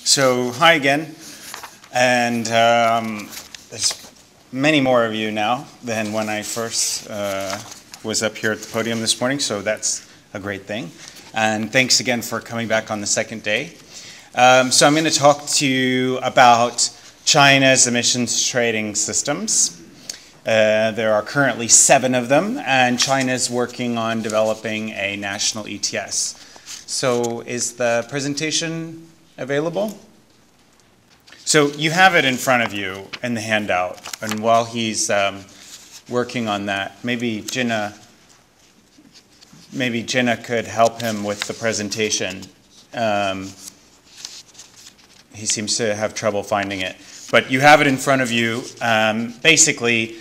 So hi again, and there's many more of you now than when I first was up here at the podium this morning, so that's a great thing. And thanks again for coming back on the second day. So I'm going to talk to you about China's emissions trading systems. There are currently 7 of them, and China's working on developing a national ETS. So is the presentation available? So you have it in front of you in the handout, and while he's working on that, maybe Jenna could help him with the presentation. He seems to have trouble finding it, but you have it in front of you. Basically,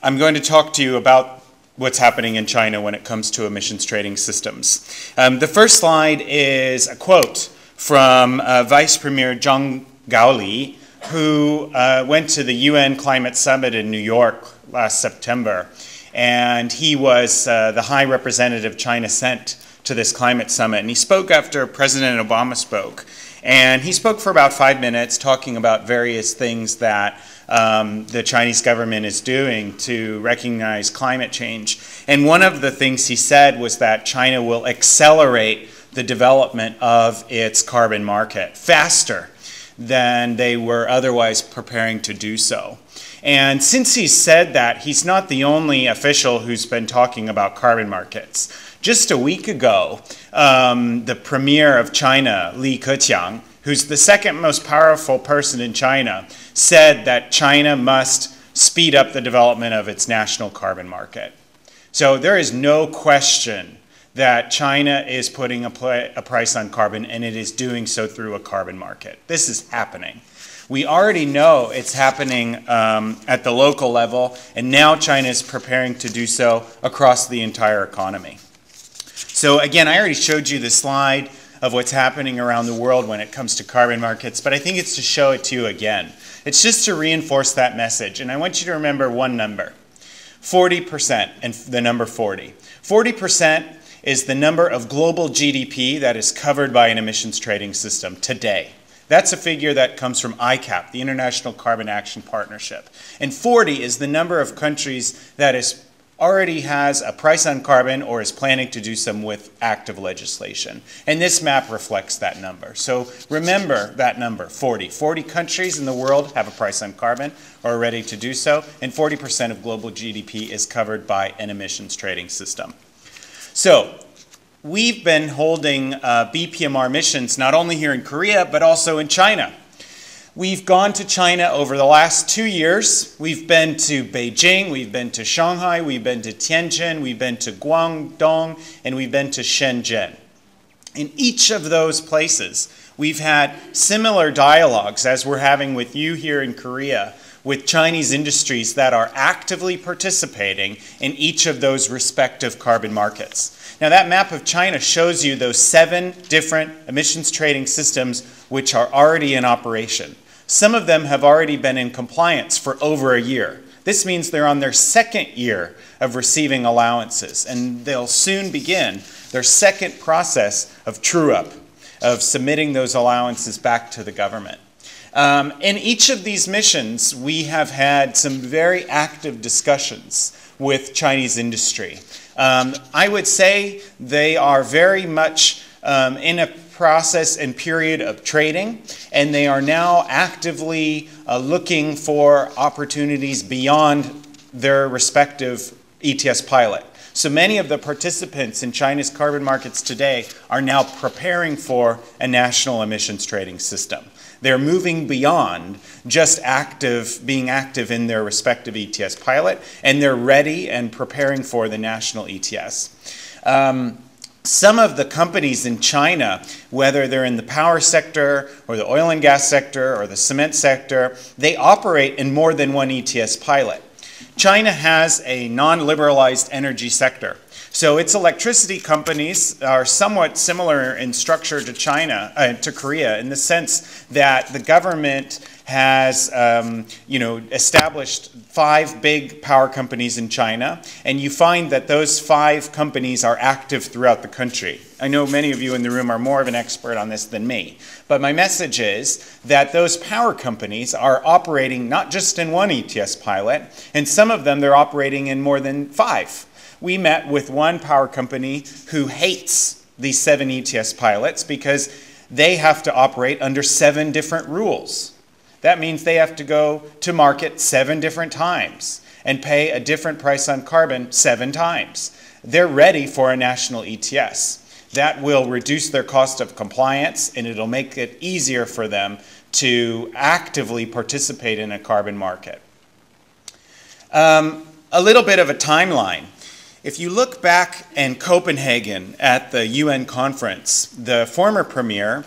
I'm going to talk to you about what's happening in China when it comes to emissions trading systems. The first slide is a quote from Vice Premier Zhang Gaoli, who went to the UN Climate Summit in New York last September. And he was the high representative China sent to this climate summit. And he spoke after President Obama spoke. And he spoke for about 5 minutes talking about various things that the Chinese government is doing to recognize climate change. And one of the things he said was that China will accelerate the development of its carbon market faster than they were otherwise preparing to do so. And since he said that, he's not the only official who's been talking about carbon markets. Just a week ago, the premier of China, Li Keqiang, who's the second most powerful person in China, said that China must speed up the development of its national carbon market. So there is no question that China is putting a price on carbon, and it is doing so through a carbon market. This is happening. We already know it's happening at the local level, and now China is preparing to do so across the entire economy. So again, I already showed you the slide of what's happening around the world when it comes to carbon markets, but I think it's to show it to you again. It's just to reinforce that message, and I want you to remember one number, 40%, and the number 40. 40% is the number of global GDP that is covered by an emissions trading system today. That's a figure that comes from ICAP, the International Carbon Action Partnership. And 40 is the number of countries that already has a price on carbon or is planning to do so with active legislation. And this map reflects that number. So remember that number, 40. 40 countries in the world have a price on carbon or are ready to do so, and 40% of global GDP is covered by an emissions trading system. So we've been holding B-PMR missions not only here in Korea, but also in China. We've gone to China over the last 2 years. We've been to Beijing, we've been to Shanghai, we've been to Tianjin, we've been to Guangdong, and we've been to Shenzhen. In each of those places, we've had similar dialogues as we're having with you here in Korea, with Chinese industries that are actively participating in each of those respective carbon markets. Now that map of China shows you those 7 different emissions trading systems which are already in operation. Some of them have already been in compliance for over a year. This means they're on their 2nd year of receiving allowances, and they'll soon begin their 2nd process of true-up, of submitting those allowances back to the government. In each of these missions, we have had some very active discussions with Chinese industry. I would say they are very much in a process and period of trading, and they are now actively looking for opportunities beyond their respective ETS pilot. So many of the participants in China's carbon markets today are now preparing for a national emissions trading system. They're moving beyond just being active in their respective ETS pilot, and they're ready and preparing for the national ETS. Some of the companies in China, whether they're in the power sector or the oil and gas sector or the cement sector, they operate in more than one ETS pilot. China has a non-liberalized energy sector. So its electricity companies are somewhat similar in structure to to Korea, in the sense that the government has, established 5 big power companies in China, and you find that those 5 companies are active throughout the country. I know many of you in the room are more of an expert on this than me, but my message is that those power companies are operating not just in one ETS pilot, and some of them they're operating in more than 5. We met with one power company who hates these 7 ETS pilots because they have to operate under 7 different rules. That means they have to go to market 7 different times and pay a different price on carbon 7 times. They're ready for a national ETS. That will reduce their cost of compliance, and it'll make it easier for them to actively participate in a carbon market. A little bit of a timeline. If you look back in Copenhagen at the UN conference, the former Premier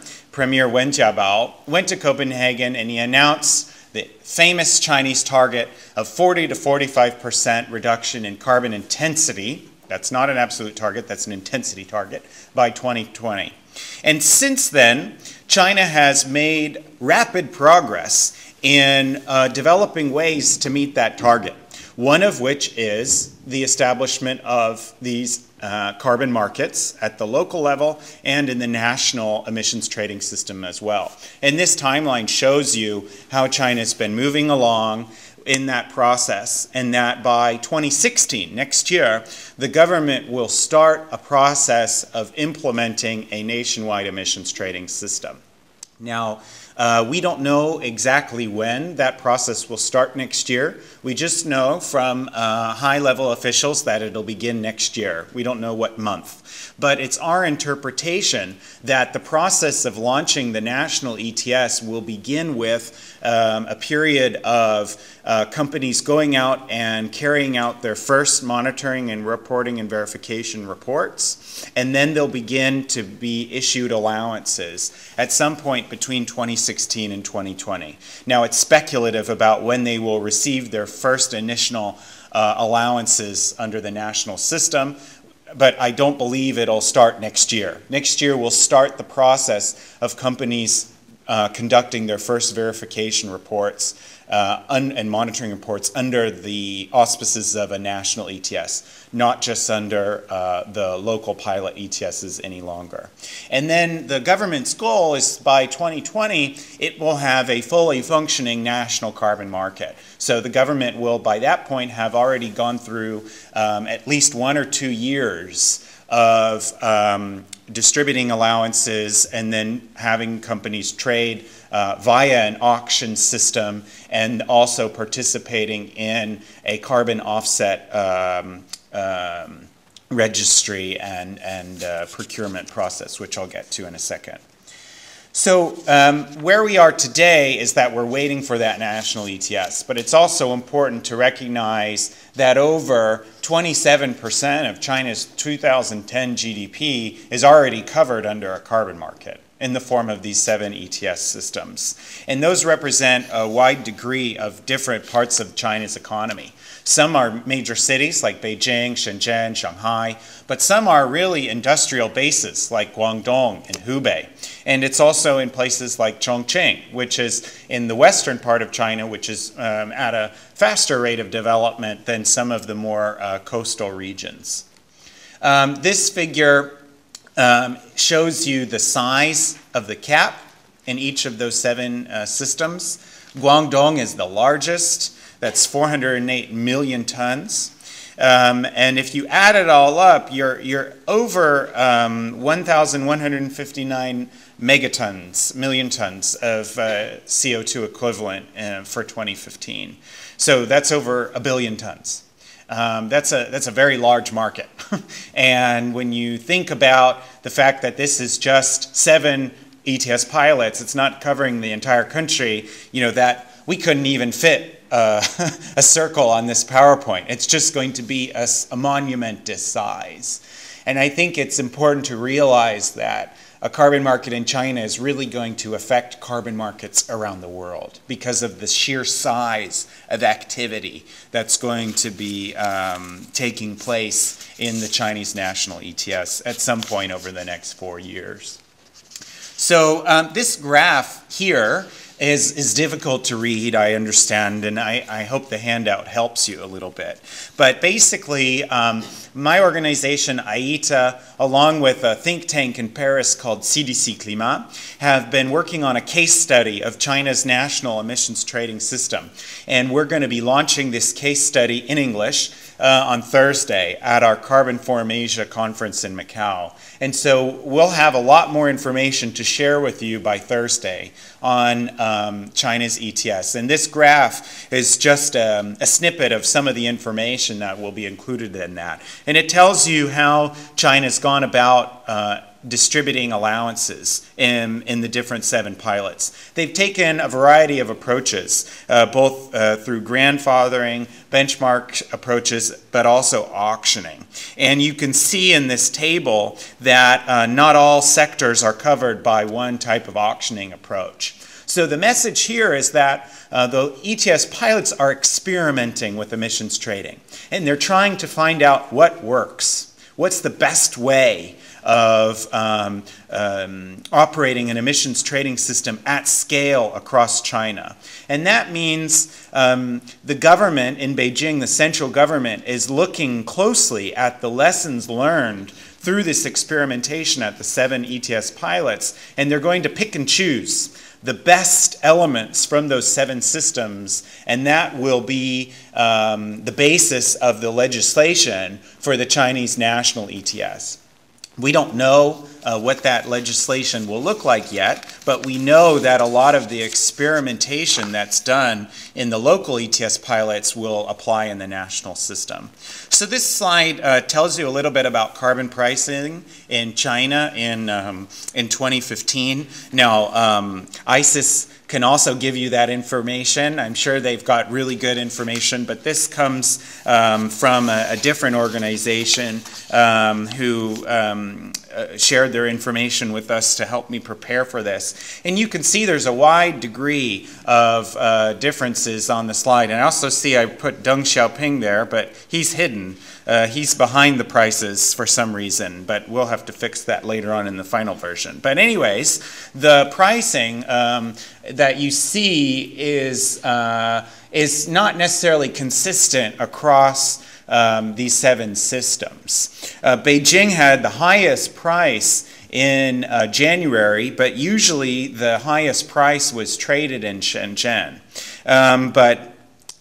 Wen Jiabao, went to Copenhagen and he announced the famous Chinese target of 40 to 45% reduction in carbon intensity. That's not an absolute target, that's an intensity target, by 2020. And since then, China has made rapid progress in developing ways to meet that target. One of which is the establishment of these carbon markets at the local level and in the national emissions trading system as well. And this timeline shows you how China's been moving along in that process, and that by 2016, next year, the government will start a process of implementing a nationwide emissions trading system. Now, we don't know exactly when that process will start next year. We just know from high-level officials that it'll begin next year. We don't know what month. But it's our interpretation that the process of launching the national ETS will begin with a period of companies going out and carrying out their first monitoring and reporting and verification reports, and then they'll begin to be issued allowances at some point between 2016 and 2020. Now, it's speculative about when they will receive their first initial allowances under the national system, but I don't believe it'll start next year. Next year, we'll start the process of companies conducting their first verification reports and monitoring reports under the auspices of a national ETS, not just under the local pilot ETSs any longer. And then the government's goal is by 2020, it will have a fully functioning national carbon market. So the government will, by that point, have already gone through at least 1 or 2 years of distributing allowances and then having companies trade via an auction system, and also participating in a carbon offset registry and procurement process, which I'll get to in a second. So where we are today is that we're waiting for that national ETS, but it's also important to recognize that over 27% of China's 2010 GDP is already covered under a carbon market in the form of these 7 ETS systems. And those represent a wide degree of different parts of China's economy. Some are major cities like Beijing, Shenzhen, Shanghai, but some are really industrial bases like Guangdong and Hubei. And it's also in places like Chongqing, which is in the western part of China, which is at a faster rate of development than some of the more coastal regions. This figure shows you the size of the cap in each of those 7 systems. Guangdong is the largest. That's 408 million tons. And if you add it all up, you're over 1,159 million tons of CO2 equivalent for 2015. So that's over 1 billion tons. That's a very large market. And when you think about the fact that this is just 7 ETS pilots, it's not covering the entire country, that we couldn't even fit a circle on this PowerPoint. It's just going to be a monumentous size. And I think it's important to realize that a carbon market in China is really going to affect carbon markets around the world because of the sheer size of activity that's going to be taking place in the Chinese national ETS at some point over the next 4 years. So this graph here is difficult to read, I understand, and I hope the handout helps you a little bit. But basically, my organization, IETA, along with a think tank in Paris called CDC Climat, have been working on a case study of China's national emissions trading system. And we're going to be launching this case study in English on Thursday at our Carbon Forum Asia conference in Macau. And so we'll have a lot more information to share with you by Thursday on China's ETS. And this graph is just a snippet of some of the information that will be included in that. And it tells you how China's gone about distributing allowances in the different 7 pilots. They've taken a variety of approaches, both through grandfathering, benchmark approaches, but also auctioning. And you can see in this table that not all sectors are covered by one type of auctioning approach. So the message here is that the ETS pilots are experimenting with emissions trading, and they're trying to find out what works. What's the best way of operating an emissions trading system at scale across China? And that means the government in Beijing, the central government, is looking closely at the lessons learned through this experimentation at the 7 ETS pilots, and they're going to pick and choose the best elements from those 7 systems, and that will be the basis of the legislation for the Chinese national ETS. We don't know what that legislation will look like yet, but we know that a lot of the experimentation that's done in the local ETS pilots will apply in the national system. So this slide tells you a little bit about carbon pricing in China in 2015. Now, ICIS can also give you that information. I'm sure they've got really good information, but this comes from a different organization who shared their information with us to help me prepare for this. And you can see there's a wide degree of differences on the slide. And I also see I put Deng Xiaoping there, but he's hidden. He's behind the prices for some reason, but we'll have to fix that later on in the final version. But anyways, the pricing that you see is not necessarily consistent across these 7 systems. Beijing had the highest price in January, but usually the highest price was traded in Shenzhen.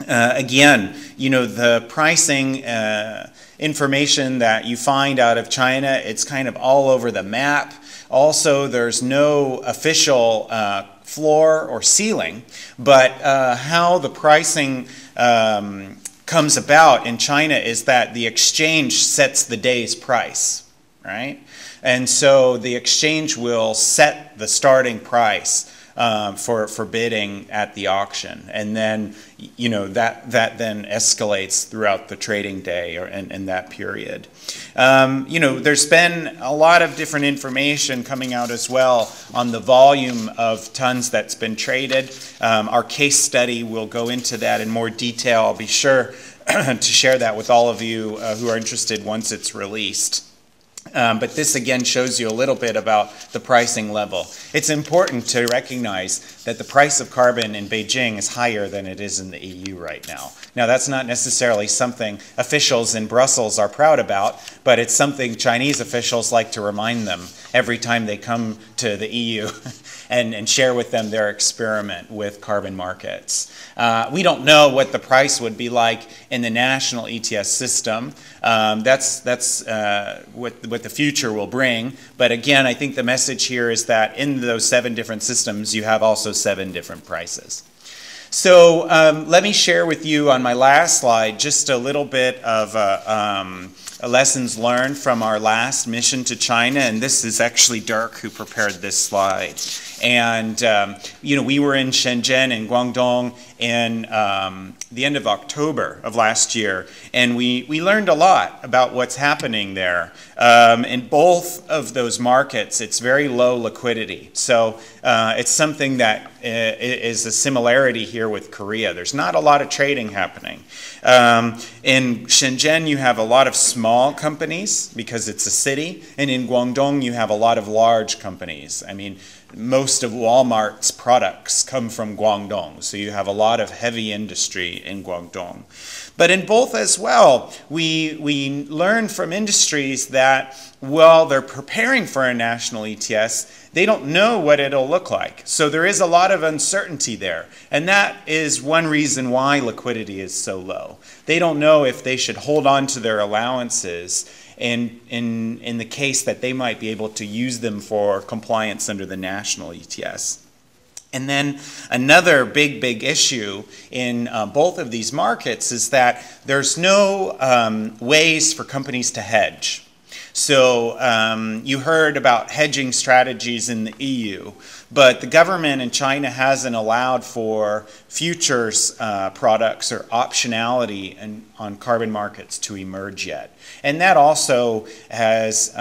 Again, you know, the pricing information that you find out of China, it's kind of all over the map. Also, there's no official floor or ceiling, but how the pricing comes about in China is that the exchange sets the day's price, right? And so the exchange will set the starting price for bidding at the auction, and then you know that then escalates throughout the trading day in that period. You know, there's been a lot of different information coming out as well on the volume of tons that's been traded. Our case study will go into that in more detail. I'll be sure to share that with all of you who are interested once it's released. But this again shows you a little bit about the pricing level. It's important to recognize that the price of carbon in Beijing is higher than it is in the EU right now. Now that's not necessarily something officials in Brussels are proud about, but it's something Chinese officials like to remind them every time they come to the EU and share with them their experiment with carbon markets. We don't know what the price would be like in the national ETS system. That's what the future will bring. But again, I think the message here is that in those 7 different systems, you have also 7 different prices. So let me share with you on my last slide just a little bit of lessons learned from our last mission to China, and this is actually Dirk who prepared this slide. And we were in Shenzhen and Guangdong in the end of October of last year, and we learned a lot about what's happening there. In both of those markets, it's very low liquidity. So it's something that is a similarity here with Korea. There's not a lot of trading happening. In Shenzhen, you have a lot of small companies because it's a city, and in Guangdong, you have a lot of large companies. I mean, most of Walmart's products come from Guangdong, so you have a lot of heavy industry in Guangdong. But in both as well, we learn from industries that while they're preparing for a national ETS, they don't know what it'll look like. So there is a lot of uncertainty there. And that is one reason why liquidity is so low. They don't know if they should hold on to their allowances in the case that they might be able to use them for compliance under the national ETS. And then another big issue in both of these markets is that there's no ways for companies to hedge. So you heard about hedging strategies in the EU, but the government in China hasn't allowed for futures products or optionality on carbon markets to emerge yet. And that also has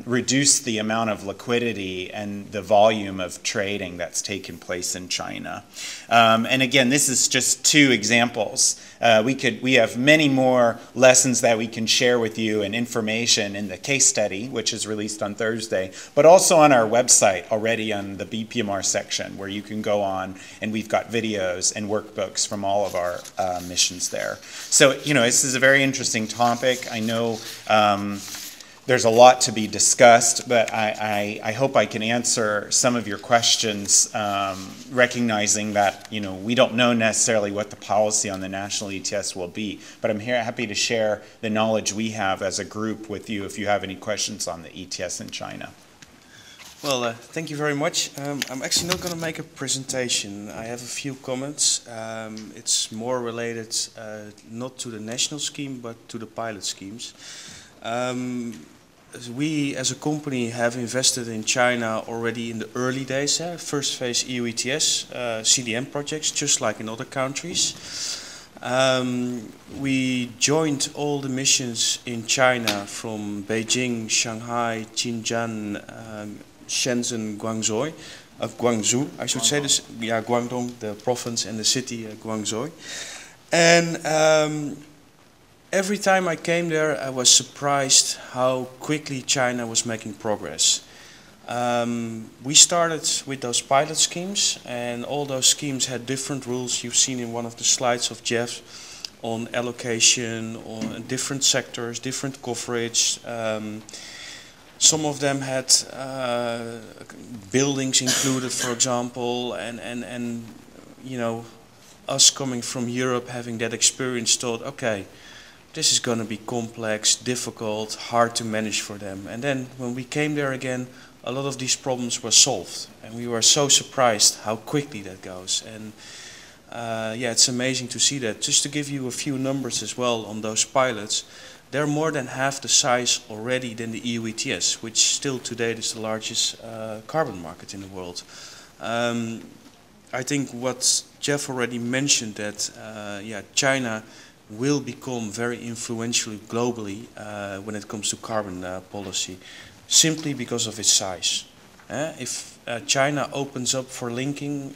reduced the amount of liquidity and the volume of trading that's taken place in China. And again, this is just two examples. We have many more lessons that we can share with you and information in the case study, which is released on Thursday, but also on our website already on the B-PMR section, where you can go on and we've got videos and workbooks from all of our missions there. So, this is a very interesting topic. I know there's a lot to be discussed, but I hope I can answer some of your questions, recognizing that we don't know necessarily what the policy on the national ETS will be, but I'm happy to share the knowledge we have as a group with you if you have any questions on the ETS in China. Well, thank you very much. I'm actually not going to make a presentation. I have a few comments. It's more related not to the national scheme, but to the pilot schemes. We as a company have invested in China already in the early days, first phase EU ETS, CDM projects, just like in other countries. We joined all the missions in China from Beijing, Shanghai, Xinjiang, Shenzhen, Guangzhou, I should say this, yeah, Guangdong, the province, and the city, Guangzhou. And every time I came there, I was surprised how quickly China was making progress. We started with those pilot schemes, and all those schemes had different rules. You've seen in one of the slides of Jeff on allocation, on different sectors, different coverage. Some of them had buildings included, for example, and us coming from Europe, having that experience, thought, okay, this is going to be complex, difficult, hard to manage for them. And then when we came there again, a lot of these problems were solved, and we were so surprised how quickly that goes. And yeah, it's amazing to see that. Just to give you a few numbers as well on those pilots, they're more than half the size already than the EU ETS, which still today is the largest carbon market in the world. I think what Jeff already mentioned, that yeah, China will become very influential globally when it comes to carbon policy, simply because of its size. If China opens up for linking,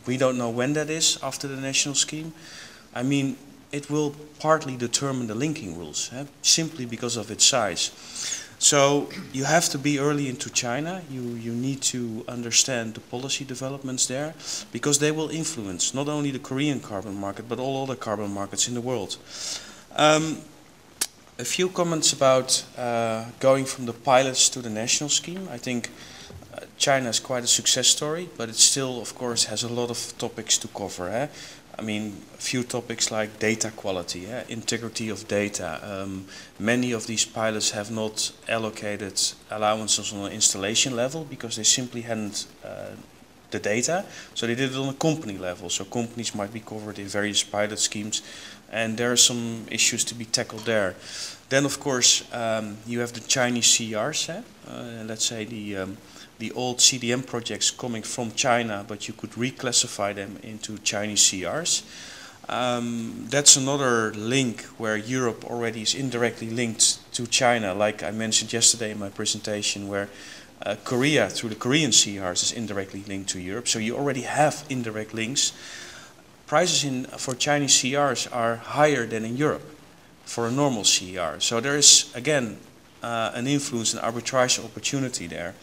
we don't know when that is after the national scheme. I mean, it will partly determine the linking rules, simply because of its size. So you have to be early into China. You need to understand the policy developments there, because they will influence not only the Korean carbon market, but all other carbon markets in the world. A few comments about going from the pilots to the national scheme. I think China is quite a success story, but it still, of course, has a lot of topics to cover. I mean, a few topics like data quality, integrity of data. Many of these pilots have not allocated allowances on an installation level because they simply hadn't the data. So they did it on a company level. So companies might be covered in various pilot schemes, and there are some issues to be tackled there. Then, of course, you have the Chinese CRs. Let's say the old CDM projects coming from China, but you could reclassify them into Chinese CRs. That's another link where Europe already is indirectly linked to China, like I mentioned yesterday in my presentation, where Korea, through the Korean CRs, is indirectly linked to Europe. So you already have indirect links. Prices for Chinese CRs are higher than in Europe for a normal CR. So there is, again, an influence and arbitrage opportunity there.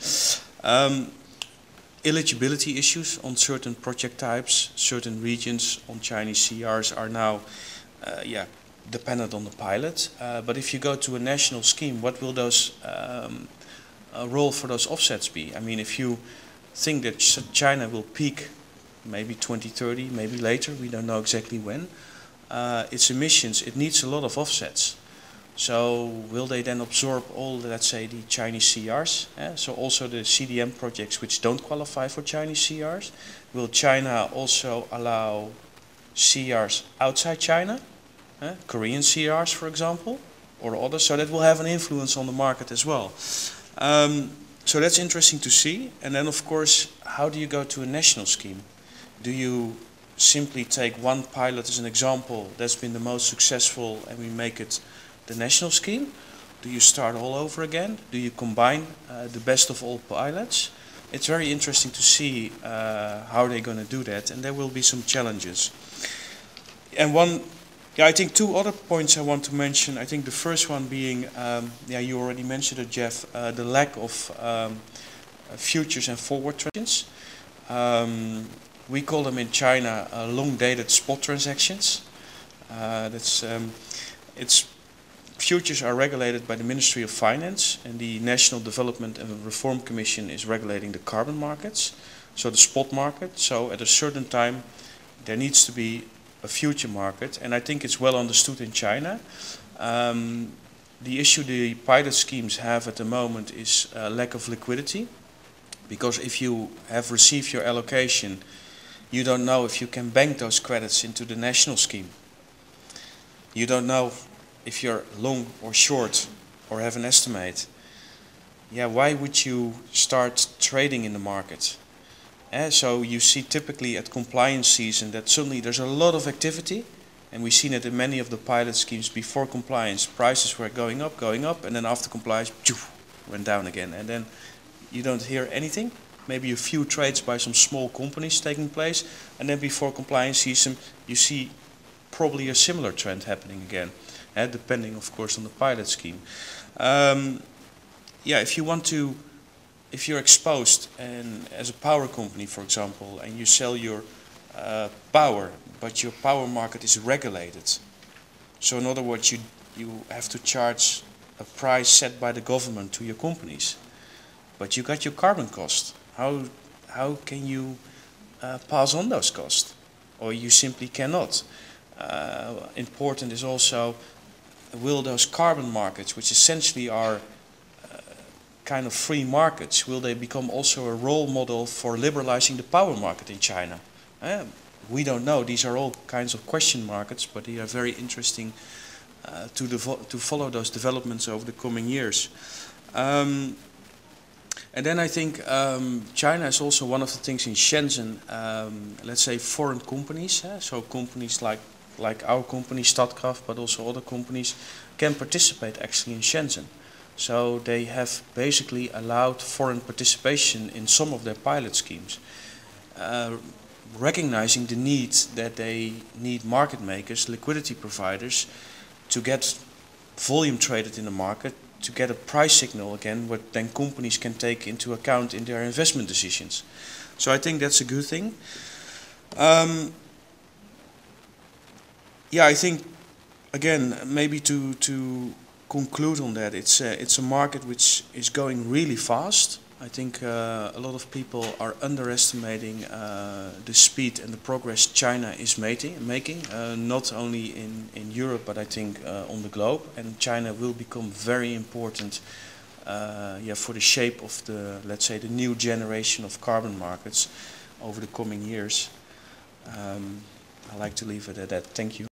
Eligibility issues on certain project types, certain regions on Chinese CRs are now dependent on the pilot. But if you go to a national scheme, what will those role for those offsets be? I mean, if you think that China will peak maybe 2030, maybe later, we don't know exactly when, its emissions, it needs a lot of offsets. So will they then absorb all, let's say, the Chinese CRs? So also the CDM projects which don't qualify for Chinese CRs. Will China also allow CRs outside China? Korean CRs, for example, or others. So that will have an influence on the market as well. So that's interesting to see. And then, of course, how do you go to a national scheme? Do you simply take one pilot as an example that's been the most successful and we make it the national scheme? Do you start all over again? Do you combine the best of all pilots? It's very interesting to see how they're going to do that, and there will be some challenges. And I think two other points I want to mention. I think the first one being, you already mentioned it, Jeff, the lack of futures and forward transactions. We call them in China long-dated spot transactions. Futures are regulated by the Ministry of Finance, and the National Development and Reform Commission is regulating the carbon markets, so the spot market. So at a certain time there needs to be a future market, and I think it's well understood in China. The issue the pilot schemes have at the moment is lack of liquidity, because if you have received your allocation, you don't know if you can bank those credits into the national scheme. You don't know if you're long or short or have an estimate. Why would you start trading in the market? So you see typically at compliance season that suddenly there's a lot of activity, and we've seen it in many of the pilot schemes. Before compliance, prices were going up, and then after compliance, went down again, and then you don't hear anything. Maybe a few trades by some small companies taking place, and then before compliance season you see probably a similar trend happening again. Depending, of course, on the pilot scheme. If you're exposed and as a power company, for example, and you sell your power, but your power market is regulated. So in other words, you have to charge a price set by the government to your companies. But you got your carbon cost. How can you pass on those costs? Or you simply cannot. Important is also, will those carbon markets, which essentially are kind of free markets, will they become also a role model for liberalizing the power market in China? We don't know. These are all kinds of question marks, but they are very interesting to follow those developments over the coming years. And then I think China is also one of the things in Shenzhen, let's say foreign companies, so companies like our company, Statcraft, but also other companies, can participate actually in Shenzhen. So they have basically allowed foreign participation in some of their pilot schemes, recognizing the need that they need market makers, liquidity providers, to get volume traded in the market, to get a price signal again, what then companies can take into account in their investment decisions. So I think that's a good thing. I think, again, maybe to conclude on that, it's a market which is going really fast. I think a lot of people are underestimating the speed and the progress China is making, not only in Europe, but I think on the globe. And China will become very important for the shape of the, let's say, the new generation of carbon markets, over the coming years. I like to leave it at that. Thank you.